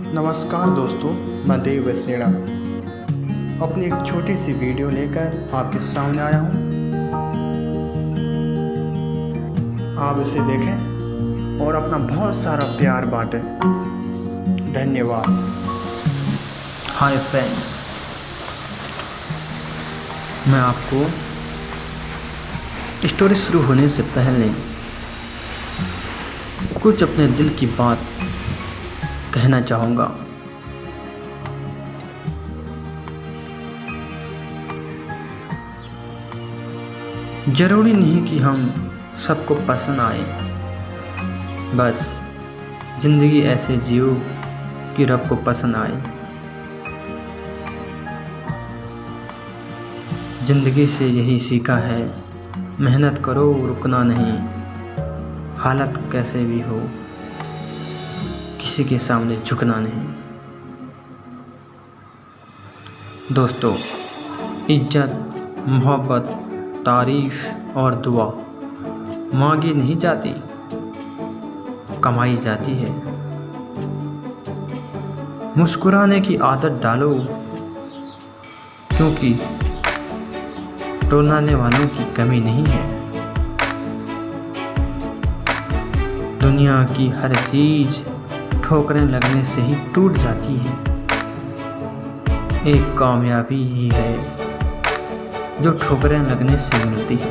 नमस्कार दोस्तों, मैं देव वसेड़ा अपनी एक छोटी सी वीडियो लेकर आपके सामने आया हूँ। आप इसे देखें और अपना बहुत सारा प्यार बांटें। धन्यवाद। हाय फ्रेंड्स, मैं आपको स्टोरी शुरू होने से पहले कुछ अपने दिल की बात कहना चाहूँगा। जरूरी नहीं कि हम सबको पसंद आए, बस जिंदगी ऐसे जियो कि रब को पसंद आए। जिंदगी से यही सीखा है, मेहनत करो रुकना नहीं, हालत कैसे भी हो किसी के सामने झुकना नहीं। दोस्तों, इज्जत, मोहब्बत, तारीफ और दुआ मांगी नहीं जाती, कमाई जाती है। मुस्कुराने की आदत डालो, क्योंकि रोने वालों की कमी नहीं है। दुनिया की हर चीज ठोकरें लगने से ही टूट जाती है। एक कामयाबी ही है जो ठोकरें लगने से मिलती है।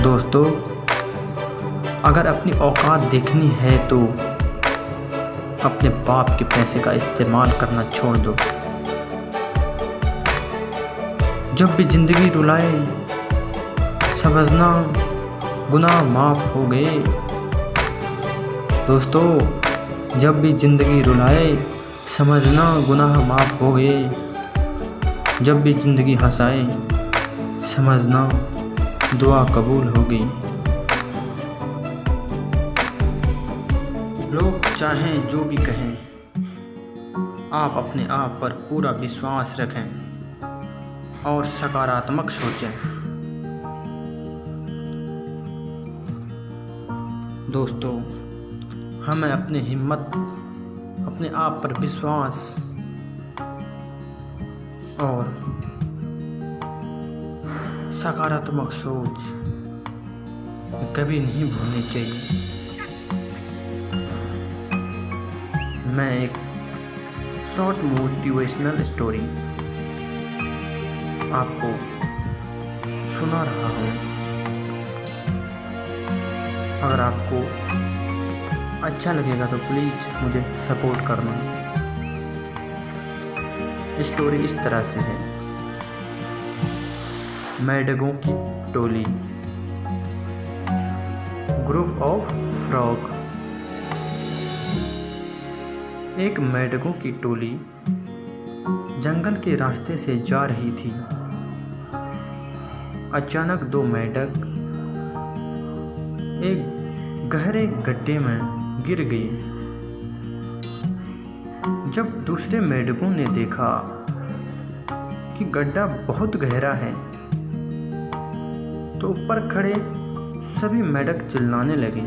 दोस्तों, अगर अपनी औकात देखनी है तो अपने बाप के पैसे का इस्तेमाल करना छोड़ दो। जब भी जिंदगी रुलाए समझना गुनाह माफ हो गए। दोस्तों, जब भी जिंदगी रुलाए समझना गुनाह माफ हो गए। जब भी जिंदगी हंसाए समझना दुआ कबूल हो गई। लोग चाहें जो भी कहें, आप अपने आप पर पूरा विश्वास रखें और सकारात्मक सोचें। दोस्तों, हमें अपनी हिम्मत, अपने आप पर विश्वास और सकारात्मक सोच कभी नहीं भूलनी चाहिए। मैं एक शॉर्ट मोटिवेशनल स्टोरी आपको सुना रहा हूँ। अगर आपको अच्छा लगेगा तो प्लीज़ मुझे सपोर्ट करना। स्टोरी इस तरह से है। मेंढकों की टोली। Group of frog. एक मेंढकों की टोली जंगल के रास्ते से जा रही थी। अचानक दो मेंढक एक गहरे गड्ढे में गिर गई। जब दूसरे मेंढकों ने देखा कि गड्ढा बहुत गहरा है तो ऊपर खड़े सभी मेंढक चिल्लाने लगे,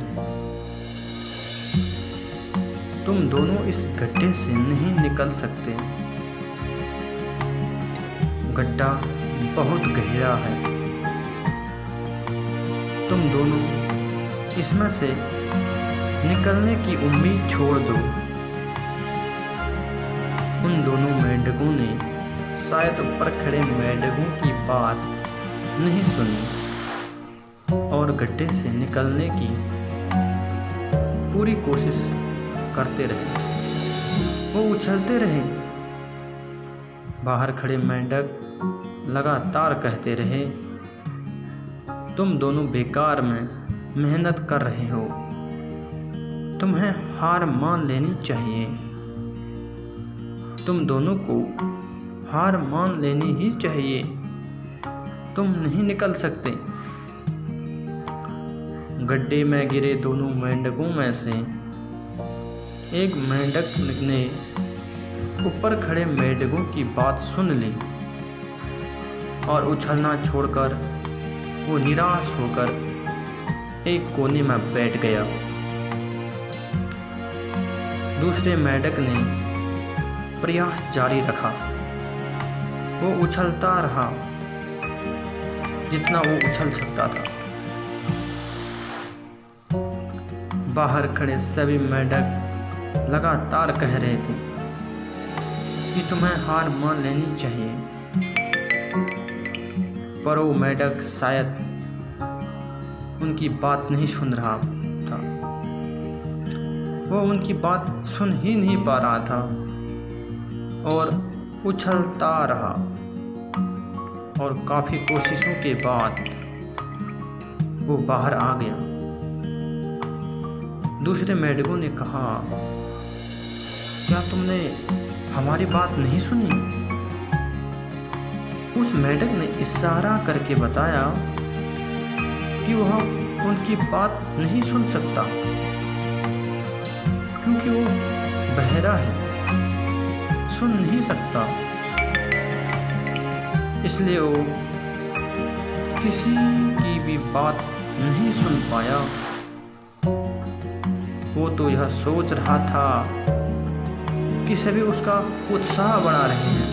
तुम दोनों इस गड्ढे से नहीं निकल सकते, गड्ढा बहुत गहरा है। तुम दोनों इसमें से निकलने की उम्मीद छोड़ दो। उन दोनों मेंढकों ने शायद ऊपर खड़े मेंढकों की बात नहीं सुनी और गड्ढे से निकलने की पूरी कोशिश करते रहे। वो उछलते रहे। बाहर खड़े मेंढक लगातार कहते रहे, तुम दोनों बेकार में मेहनत कर रहे हो, तुम्हें हार मान लेनी चाहिए, तुम दोनों को हार मान लेनी ही चाहिए, तुम नहीं निकल सकते। गड्ढे में गिरे दोनों मेंढकों में से एक मेंढक ने ऊपर खड़े मेंढकों की बात सुन ली और उछलना छोड़कर वो निराश होकर एक कोने में बैठ गया। दूसरे मेंढक ने प्रयास जारी रखा। वो उछलता रहा जितना वो उछल सकता था। बाहर खड़े सभी मेंढक लगातार कह रहे थे कि तुम्हें हार मान लेनी चाहिए, पर वो मेंढक शायद उनकी बात नहीं सुन रहा था। वो उनकी बात सुन ही नहीं पा रहा था और उछलता रहा। और काफ़ी कोशिशों के बाद वो बाहर आ गया। दूसरे मेंढकों ने कहा, क्या तुमने हमारी बात नहीं सुनी? उस मेंढक ने इशारा करके बताया कि वह उनकी बात नहीं सुन सकता क्योंकि वो बहरा है, सुन नहीं सकता। इसलिए वो किसी की भी बात नहीं सुन पाया। वो तो यह सोच रहा था कि सभी उसका उत्साह बढ़ा रहे हैं।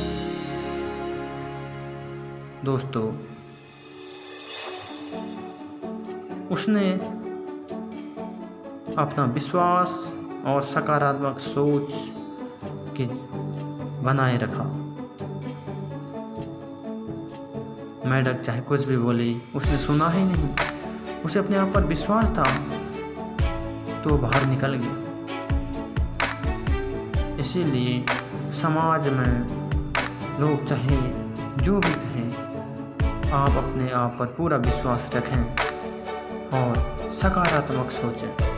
दोस्तों, उसने अपना विश्वास और सकारात्मक सोच के बनाए रखा। मेंढक चाहे कुछ भी बोले, उसने सुना ही नहीं। उसे अपने आप पर विश्वास था तो बाहर निकल गया। इसीलिए समाज में लोग चाहे जो भी कहें, आप अपने आप पर पूरा विश्वास रखें और सकारात्मक सोचें।